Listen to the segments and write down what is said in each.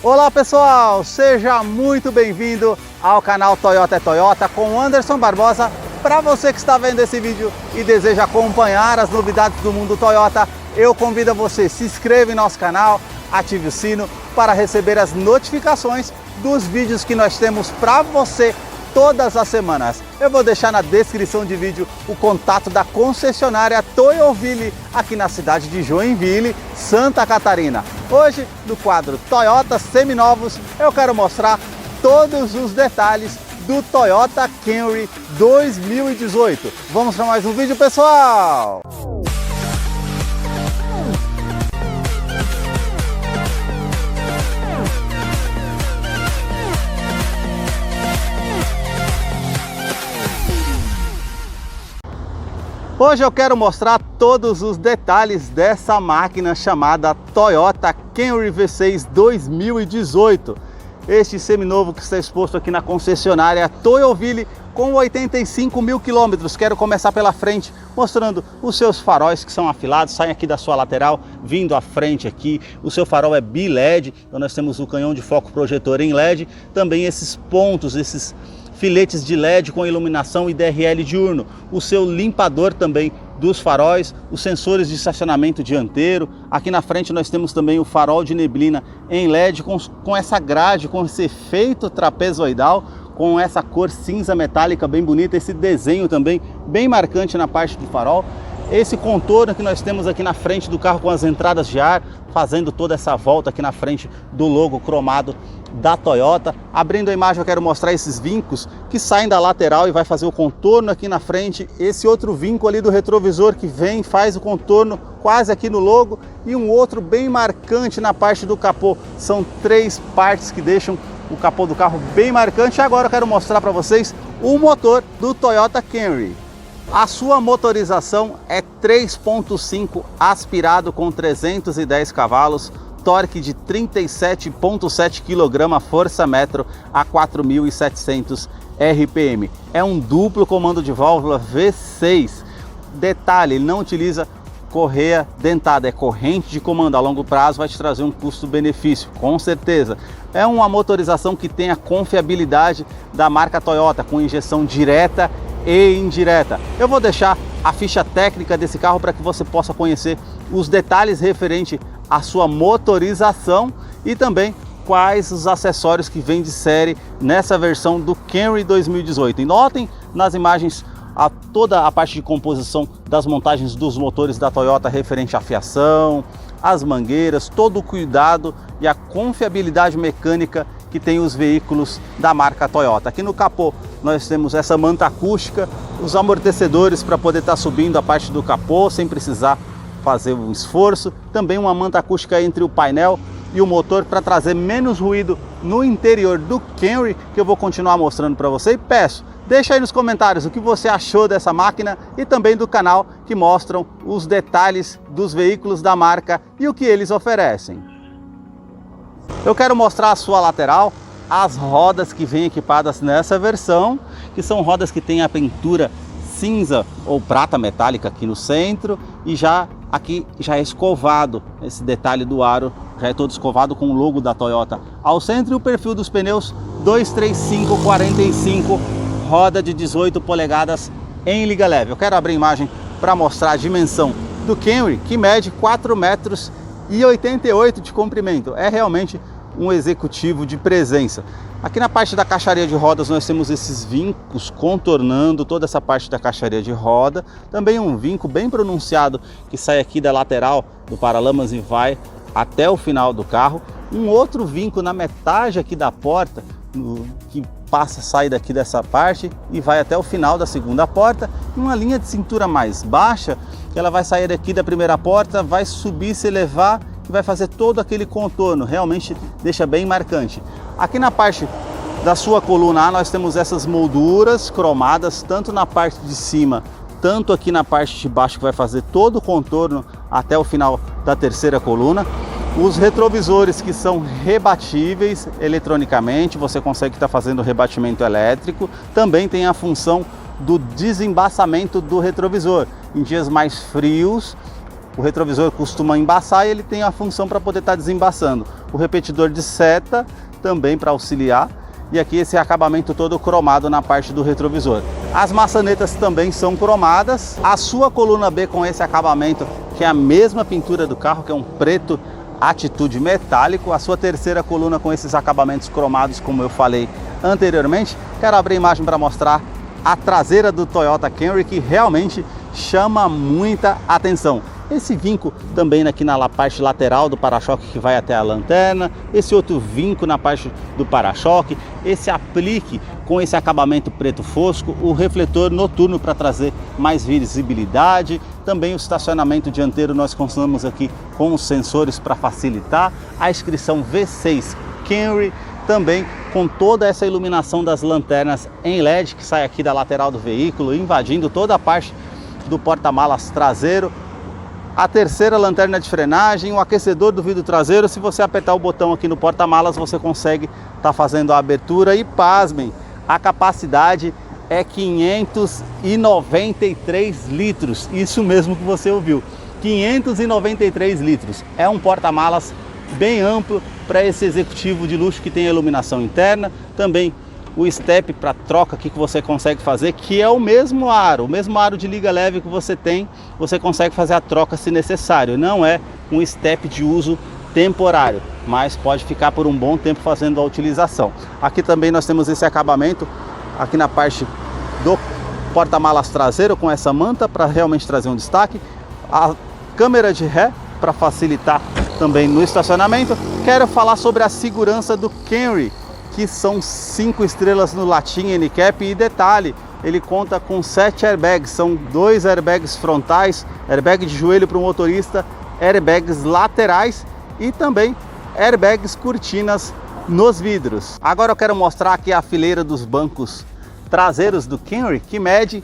Olá pessoal, seja muito bem-vindo ao canal Toyota é Toyota com Anderson Barbosa. Para você que está vendo esse vídeo e deseja acompanhar as novidades do mundo Toyota, eu convido a você, se inscreva em nosso canal, ative o sino para receber as notificações dos vídeos que nós temos para você todas as semanas. Eu vou deixar na descrição de vídeo o contato da concessionária Toyoville aqui na cidade de Joinville, Santa Catarina. Hoje, no quadro Toyota Seminovos, eu quero mostrar todos os detalhes do Toyota Camry 2018. Vamos para mais um vídeo, pessoal! Hoje eu quero mostrar todos os detalhes dessa máquina chamada Toyota Camry V6 2018. Este seminovo que está exposto aqui na concessionária Toyoville com 85 mil quilômetros. Quero começar pela frente, mostrando os seus faróis que são afilados, saem aqui da sua lateral, vindo à frente aqui. O seu farol é bi-LED, então nós temos o canhão de foco projetor em LED, também esses pontos, esses filetes de LED com iluminação e DRL diurno, o seu limpador também dos faróis, os sensores de estacionamento dianteiro. Aqui na frente nós temos também o farol de neblina em LED com essa grade, com esse efeito trapezoidal, com essa cor cinza metálica bem bonita, esse desenho também bem marcante na parte do farol. Esse contorno que nós temos aqui na frente do carro com as entradas de ar, fazendo toda essa volta aqui na frente do logo cromado da Toyota. Abrindo a imagem, eu quero mostrar esses vincos que saem da lateral e vai fazer o contorno aqui na frente. Esse outro vinco ali do retrovisor que vem, faz o contorno quase aqui no logo, e um outro bem marcante na parte do capô. São três partes que deixam o capô do carro bem marcante. Agora eu quero mostrar para vocês o motor do Toyota Camry. A sua motorização é 3.5 aspirado com 310 cavalos, torque de 37,7 kg força-metro a 4.700 RPM. É um duplo comando de válvula V6. Detalhe, ele não utiliza correia dentada, é corrente de comando. A longo prazo vai te trazer um custo-benefício, com certeza. É uma motorização que tem a confiabilidade da marca Toyota, com injeção direta e indireta. Eu vou deixar a ficha técnica desse carro para que você possa conhecer os detalhes referente à sua motorização e também quais os acessórios que vêm de série nessa versão do Camry 2018. E notem nas imagens toda a parte de composição das montagens dos motores da Toyota referente à fiação, as mangueiras, todo o cuidado e a confiabilidade mecânica que tem os veículos da marca Toyota. Aqui no capô nós temos essa manta acústica, os amortecedores para poder estar subindo a parte do capô sem precisar fazer um esforço. Também uma manta acústica entre o painel e o motor para trazer menos ruído no interior do Camry, que eu vou continuar mostrando para você. E peço, deixa aí nos comentários o que você achou dessa máquina e também do canal, que mostram os detalhes dos veículos da marca e o que eles oferecem. Eu quero mostrar a sua lateral, as rodas que vêm equipadas nessa versão, que são rodas que têm a pintura cinza ou prata metálica aqui no centro, e aqui já é escovado, esse detalhe do aro já é todo escovado com o logo da Toyota ao centro, e o perfil dos pneus 235/45, roda de 18 polegadas em liga leve. Eu quero abrir a imagem para mostrar a dimensão do Camry, que mede 4,88 m de comprimento. É realmente um executivo de presença. Aqui na parte da caixaria de rodas nós temos esses vincos contornando toda essa parte da caixaria de roda. Também um vinco bem pronunciado que sai aqui da lateral do paralamas e vai até o final do carro. Um outro vinco na metade aqui da porta, que sai daqui dessa parte e vai até o final da segunda porta. Uma linha de cintura mais baixa, que ela vai sair aqui da primeira porta, vai subir, se elevar e vai fazer todo aquele contorno, realmente deixa bem marcante. Aqui na parte da sua coluna A nós temos essas molduras cromadas, tanto na parte de cima, tanto aqui na parte de baixo, que vai fazer todo o contorno até o final da terceira coluna. Os retrovisores que são rebatíveis eletronicamente, você consegue estar fazendo rebatimento elétrico. Também tem a função do desembaçamento do retrovisor. Em dias mais frios, O retrovisor costuma embaçar e ele tem a função para poder estar desembaçando. O repetidor de seta também para auxiliar. E aqui esse acabamento todo cromado na parte do retrovisor. As maçanetas também são cromadas. A sua coluna B com esse acabamento, que é a mesma pintura do carro, que é um preto atitude metálico. A sua terceira coluna com esses acabamentos cromados, como eu falei anteriormente. Quero abrir a imagem para mostrar a traseira do Toyota Camry, que realmente chama muita atenção. Esse vinco também aqui na parte lateral do para-choque que vai até a lanterna, esse outro vinco na parte do para-choque, esse aplique com esse acabamento preto fosco, o refletor noturno para trazer mais visibilidade, também o estacionamento dianteiro nós contamos aqui com os sensores para facilitar, a inscrição V6 Camry, também com toda essa iluminação das lanternas em LED que sai aqui da lateral do veículo, invadindo toda a parte do porta-malas traseiro. A terceira lanterna de frenagem, o aquecedor do vidro traseiro. Se você apertar o botão aqui no porta-malas, você consegue estar fazendo a abertura. E pasmem, a capacidade é 593 litros. Isso mesmo que você ouviu, 593 litros. É um porta-malas bem amplo para esse executivo de luxo que tem a iluminação interna. Também o step para troca aqui que você consegue fazer, que é o mesmo aro de liga leve que você tem, você consegue fazer a troca se necessário. Não é um step de uso temporário, mas pode ficar por um bom tempo fazendo a utilização. Aqui também nós temos esse acabamento aqui na parte do porta-malas traseiro com essa manta para realmente trazer um destaque. A câmera de ré para facilitar também no estacionamento. Quero falar sobre a segurança do Camry, que são 5 estrelas no Latin NCAP, e detalhe, ele conta com 7 airbags, são 2 airbags frontais, airbag de joelho para o motorista, airbags laterais e também airbags cortinas nos vidros. Agora eu quero mostrar aqui a fileira dos bancos traseiros do Camry, que mede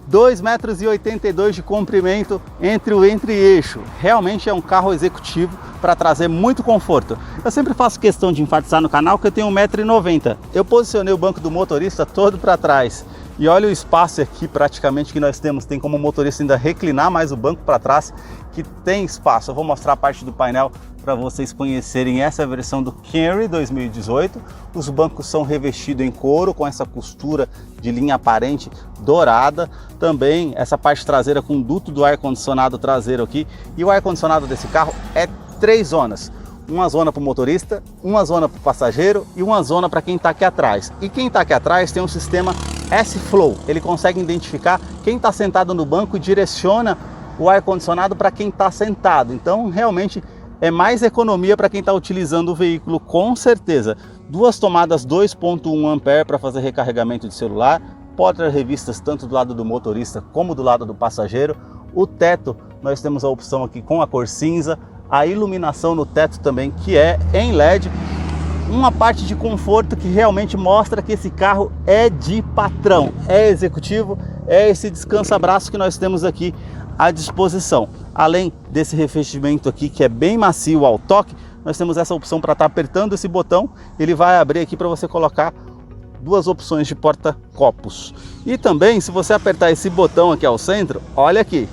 2,82 m de comprimento entre o entre-eixo. Realmente é um carro executivo para trazer muito conforto. Eu sempre faço questão de enfatizar no canal que eu tenho 1,90 m. Eu posicionei o banco do motorista todo para trás. E olha o espaço aqui praticamente que nós temos. Tem como o motorista ainda reclinar mais o banco para trás, que tem espaço. Eu vou mostrar a parte do painel para vocês conhecerem essa versão do Camry 2018. Os bancos são revestidos em couro com essa costura de linha aparente dourada. Também essa parte traseira com duto do ar-condicionado traseiro aqui. E o ar-condicionado desse carro é 3 zonas. Uma zona para o motorista, uma zona para o passageiro e uma zona para quem está aqui atrás. E quem está aqui atrás tem um sistema S-Flow. Ele consegue identificar quem está sentado no banco e direciona o ar-condicionado para quem está sentado. Então realmente é mais economia para quem está utilizando o veículo, com certeza. 2 tomadas 2.1 ampere para fazer recarregamento de celular, porta-revistas tanto do lado do motorista como do lado do passageiro. O teto, nós temos a opção aqui com a cor cinza, a iluminação no teto também, que é em LED. Uma parte de conforto que realmente mostra que esse carro é de patrão, é executivo, é esse descansa-braço que nós temos aqui à disposição. Além desse revestimento aqui que é bem macio ao toque, nós temos essa opção para estar apertando esse botão, ele vai abrir aqui para você colocar 2 opções de porta-copos. E também, se você apertar esse botão aqui ao centro, olha aqui,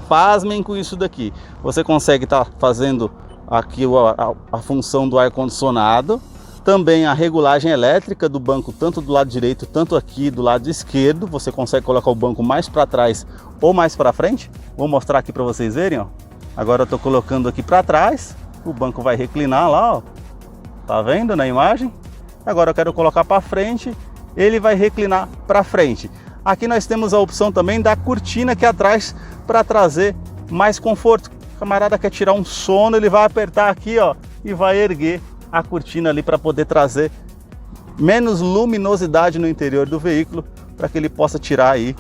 pasmem com isso daqui, você consegue estar fazendo aqui a função do ar-condicionado, também a regulagem elétrica do banco, tanto do lado direito, tanto aqui do lado esquerdo. Você consegue colocar o banco mais para trás ou mais para frente. Vou mostrar aqui para vocês verem, ó. Agora eu estou colocando aqui para trás, o banco vai reclinar lá, ó. Tá vendo na imagem? Agora eu quero colocar para frente, ele vai reclinar para frente. Aqui nós temos a opção também da cortina aqui atrás para trazer mais conforto. O camarada quer tirar um sono, ele vai apertar aqui, ó, e vai erguer a cortina ali para poder trazer menos luminosidade no interior do veículo, para que ele possa tirar aí,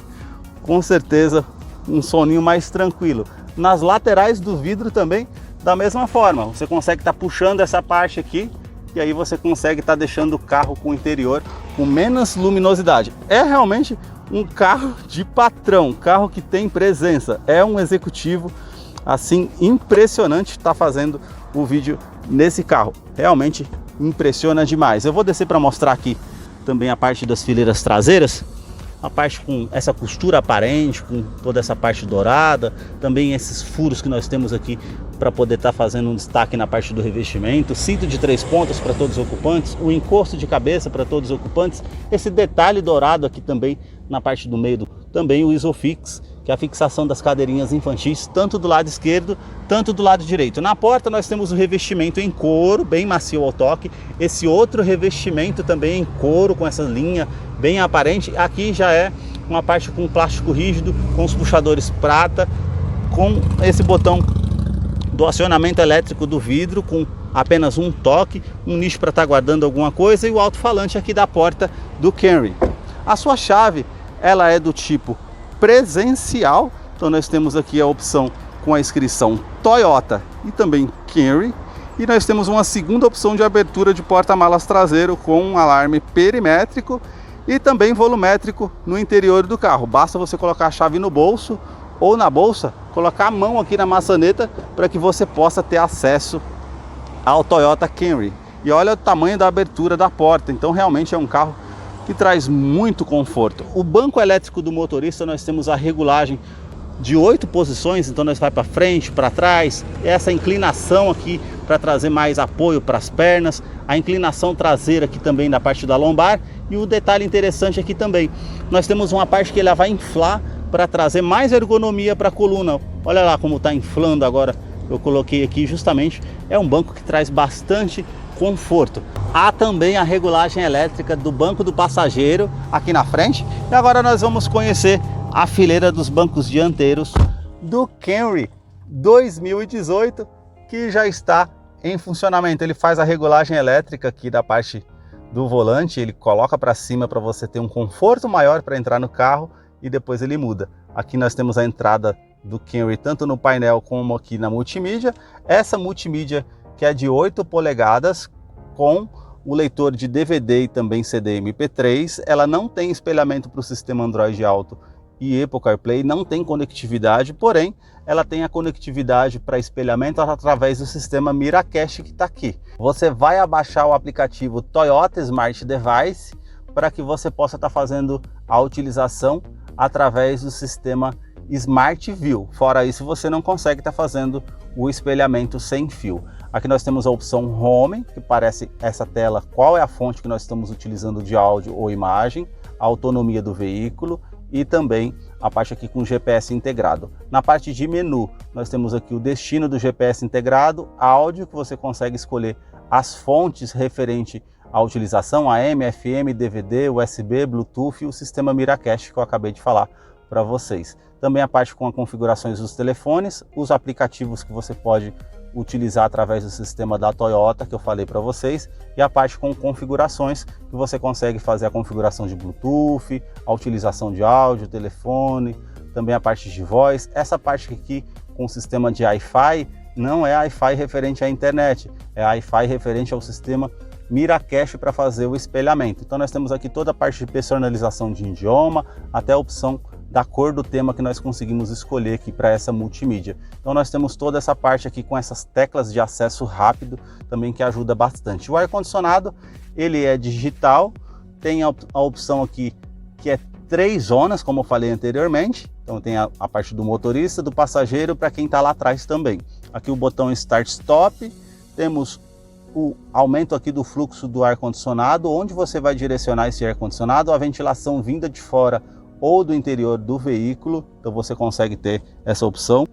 com certeza, um soninho mais tranquilo. Nas laterais do vidro também, da mesma forma, você consegue estar puxando essa parte aqui, e aí você consegue estar deixando o carro com o interior com menos luminosidade. É realmente um carro de patrão, um carro que tem presença, é um executivo assim impressionante estar fazendo o vídeo nesse carro, realmente impressiona demais. Eu vou descer para mostrar aqui também a parte das fileiras traseiras. a parte com essa costura aparente, com toda essa parte dourada, também esses furos que nós temos aqui para poder estar fazendo um destaque na parte do revestimento, cinto de 3 pontas para todos os ocupantes, o encosto de cabeça para todos os ocupantes, esse detalhe dourado aqui também na parte do meio, também o Isofix, que é a fixação das cadeirinhas infantis, tanto do lado esquerdo, tanto do lado direito. Na porta nós temos o revestimento em couro, bem macio ao toque, esse outro revestimento também em couro, com essa linha bem aparente. Aqui já é uma parte com plástico rígido, com os puxadores prata, com esse botão do acionamento elétrico do vidro, com apenas um toque, um nicho para estar guardando alguma coisa, e o alto-falante aqui da porta do Camry. A sua chave, ela é do tipo presencial, então nós temos aqui a opção com a inscrição Toyota e também Camry, e nós temos uma segunda opção de abertura de porta-malas traseiro com um alarme perimétrico e também volumétrico no interior do carro. Basta você colocar a chave no bolso ou na bolsa, colocar a mão aqui na maçaneta para que você possa ter acesso ao Toyota Camry. E olha o tamanho da abertura da porta, então realmente é um carro que traz muito conforto. O banco elétrico do motorista, nós temos a regulagem de 8 posições, então nós vai para frente, para trás, essa inclinação aqui para trazer mais apoio para as pernas, a inclinação traseira aqui também na parte da lombar, e o detalhe interessante aqui também, nós temos uma parte que ela vai inflar para trazer mais ergonomia para a coluna. Olha lá como está inflando agora, eu coloquei aqui justamente, é um banco que traz bastante conforto. Há também a regulagem elétrica do banco do passageiro aqui na frente. E agora nós vamos conhecer a fileira dos bancos dianteiros do Camry 2018, que já está em funcionamento. Ele faz a regulagem elétrica aqui da parte do volante, ele coloca para cima para você ter um conforto maior para entrar no carro, e depois ele muda. Aqui nós temos a entrada do Camry tanto no painel como aqui na multimídia. Essa multimídia que é de 8 polegadas com o leitor de DVD e também CD MP3, ela não tem espelhamento para o sistema Android Auto e Apple CarPlay, não tem conectividade, porém ela tem a conectividade para espelhamento através do sistema Miracast que está aqui. Você vai abaixar o aplicativo Toyota Smart Device para que você possa estar fazendo a utilização através do sistema Smart View. Fora isso, você não consegue estar fazendo o espelhamento sem fio. Aqui nós temos a opção Home, que parece essa tela, qual é a fonte que nós estamos utilizando de áudio ou imagem, a autonomia do veículo e também a parte aqui com GPS integrado. Na parte de menu, nós temos aqui o destino do GPS integrado, áudio, que você consegue escolher as fontes referente à utilização, AM, FM, DVD, USB, Bluetooth e o sistema Miracast que eu acabei de falar para vocês. Também a parte com as configurações dos telefones, os aplicativos que você pode utilizar através do sistema da Toyota que eu falei para vocês, e a parte com configurações que você consegue fazer a configuração de Bluetooth, a utilização de áudio, telefone, também a parte de voz. Essa parte aqui com o sistema de Wi-Fi não é Wi-Fi referente à internet, é Wi-Fi referente ao sistema Miracast para fazer o espelhamento. Então nós temos aqui toda a parte de personalização de idioma, até a opção da cor do tema que nós conseguimos escolher aqui para essa multimídia. Então nós temos toda essa parte aqui com essas teclas de acesso rápido também que ajuda bastante. O ar-condicionado, ele é digital, tem a opção aqui que é 3 zonas, como eu falei anteriormente. Então tem a parte do motorista, do passageiro, para quem está lá atrás também. Aqui o botão Start Stop, temos o aumento aqui do fluxo do ar-condicionado, onde você vai direcionar esse ar-condicionado, a ventilação vinda de fora ou do interior do veículo, então você consegue ter essa opção.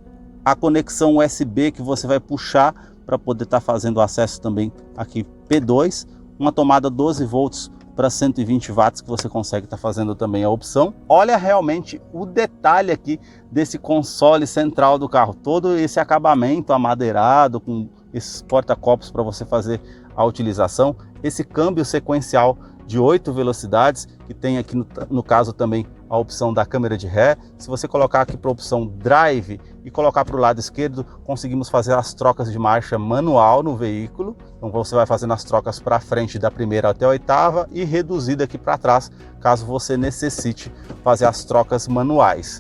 A conexão USB que você vai puxar para poder estar fazendo acesso também aqui P2, uma tomada 12 volts para 120 watts que você consegue estar fazendo também a opção. Olha realmente o detalhe aqui desse console central do carro, todo esse acabamento amadeirado com esses porta-copos para você fazer a utilização, esse câmbio sequencial de 8 velocidades, que tem aqui no caso também a opção da câmera de ré. Se você colocar aqui para a opção Drive e colocar para o lado esquerdo, conseguimos fazer as trocas de marcha manual no veículo. Então você vai fazendo as trocas para frente da primeira até a oitava e reduzida aqui para trás, caso você necessite fazer as trocas manuais.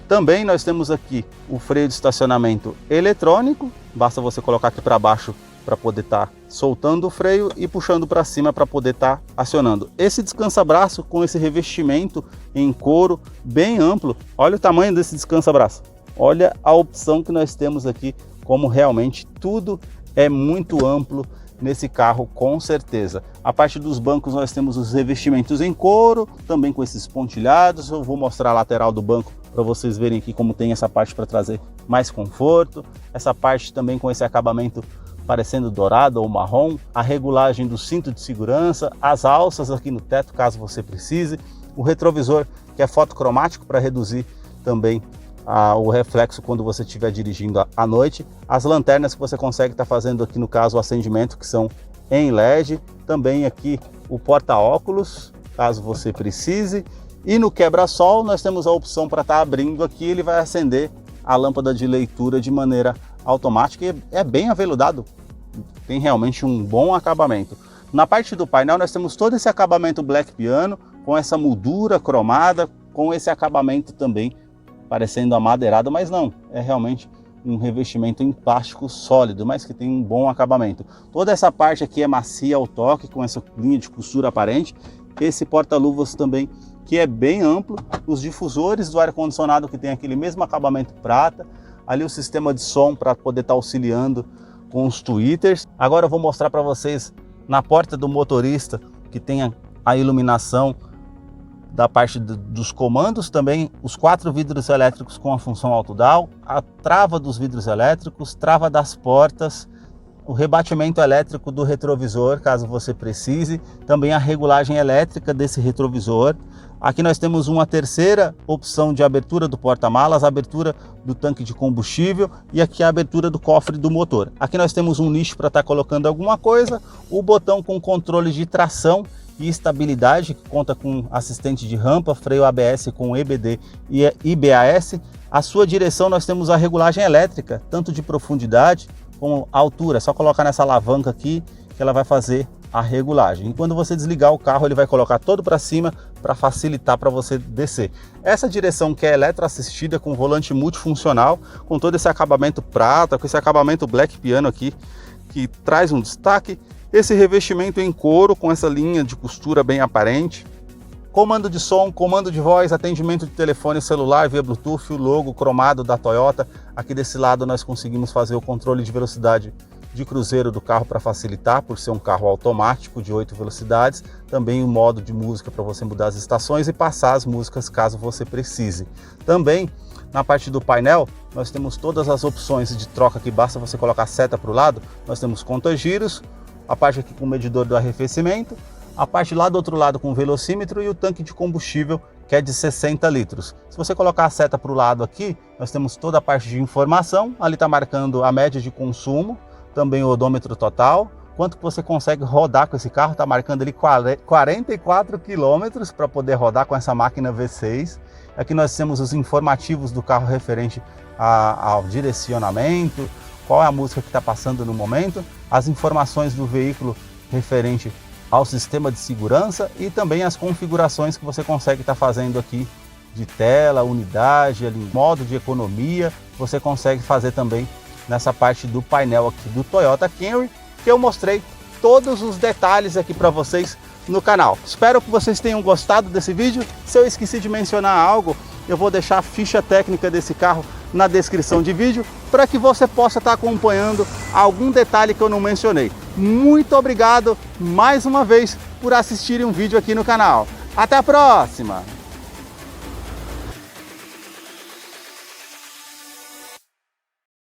Também nós temos aqui o freio de estacionamento eletrônico, basta você colocar aqui para baixo para poder estar soltando o freio e puxando para cima para poder estar acionando. Esse descansa-braço com esse revestimento em couro bem amplo. Olha o tamanho desse descansa-braço. Olha a opção que nós temos aqui, como realmente tudo é muito amplo nesse carro, com certeza. A parte dos bancos nós temos os revestimentos em couro, também com esses pontilhados. Eu vou mostrar a lateral do banco para vocês verem aqui como tem essa parte para trazer mais conforto. Essa parte também com esse acabamento parecendo dourado ou marrom, a regulagem do cinto de segurança, as alças aqui no teto caso você precise, o retrovisor que é fotocromático para reduzir também o reflexo quando você estiver dirigindo à noite, as lanternas que você consegue estar fazendo aqui no caso o acendimento que são em LED, também aqui o porta-óculos caso você precise, e no quebra-sol nós temos a opção para estar abrindo aqui, ele vai acender a lâmpada de leitura de maneira automática e é bem aveludado, tem realmente um bom acabamento. Na parte do painel nós temos todo esse acabamento black piano, com essa moldura cromada, com esse acabamento também parecendo amadeirado, mas não, é realmente um revestimento em plástico sólido, mas que tem um bom acabamento. Toda essa parte aqui é macia ao toque, com essa linha de costura aparente, esse porta-luvas também que é bem amplo, os difusores do ar-condicionado que tem aquele mesmo acabamento prata, ali o sistema de som para poder estar auxiliando com os tweeters. Agora eu vou mostrar para vocês na porta do motorista que tem a iluminação da parte dos comandos, também os 4 vidros elétricos com a função auto-down, a trava dos vidros elétricos, trava das portas, o rebatimento elétrico do retrovisor, caso você precise, também a regulagem elétrica desse retrovisor. Aqui nós temos uma terceira opção de abertura do porta-malas, abertura do tanque de combustível e aqui a abertura do cofre do motor. Aqui nós temos um nicho para estar colocando alguma coisa, o botão com controle de tração e estabilidade, que conta com assistente de rampa, freio ABS com EBD e IBAS. A sua direção nós temos a regulagem elétrica, tanto de profundidade como altura. É só colocar nessa alavanca aqui que ela vai fazer a regulagem. E quando você desligar o carro, ele vai colocar todo para cima para facilitar para você descer. Essa direção que é eletroassistida com volante multifuncional, com todo esse acabamento prata, com esse acabamento black piano aqui, que traz um destaque. Esse revestimento em couro com essa linha de costura bem aparente. Comando de som, comando de voz, atendimento de telefone celular via Bluetooth, o logo cromado da Toyota. Aqui desse lado nós conseguimos fazer o controle de velocidade de cruzeiro do carro para facilitar, por ser um carro automático de 8 velocidades. Também o modo de música para você mudar as estações e passar as músicas caso você precise. Também na parte do painel nós temos todas as opções de troca que basta você colocar a seta para o lado. Nós temos conta-giros, a parte aqui com o medidor do arrefecimento, a parte lá do outro lado com o velocímetro e o tanque de combustível que é de 60 litros. Se você colocar a seta para o lado aqui, nós temos toda a parte de informação, ali está marcando a média de consumo, também o odômetro total, quanto que você consegue rodar com esse carro, está marcando ali 44 quilômetros para poder rodar com essa máquina V6. Aqui nós temos os informativos do carro referente ao direcionamento, qual é a música que está passando no momento, as informações do veículo referente ao sistema de segurança e também as configurações que você consegue estar fazendo aqui de tela, unidade, ali, modo de economia, você consegue fazer também nessa parte do painel aqui do Toyota Camry, que eu mostrei todos os detalhes aqui para vocês no canal. Espero que vocês tenham gostado desse vídeo. Se eu esqueci de mencionar algo, eu vou deixar a ficha técnica desse carro na descrição de vídeo para que você possa estar acompanhando algum detalhe que eu não mencionei. Muito obrigado mais uma vez por assistirem um vídeo aqui no canal. Até a próxima!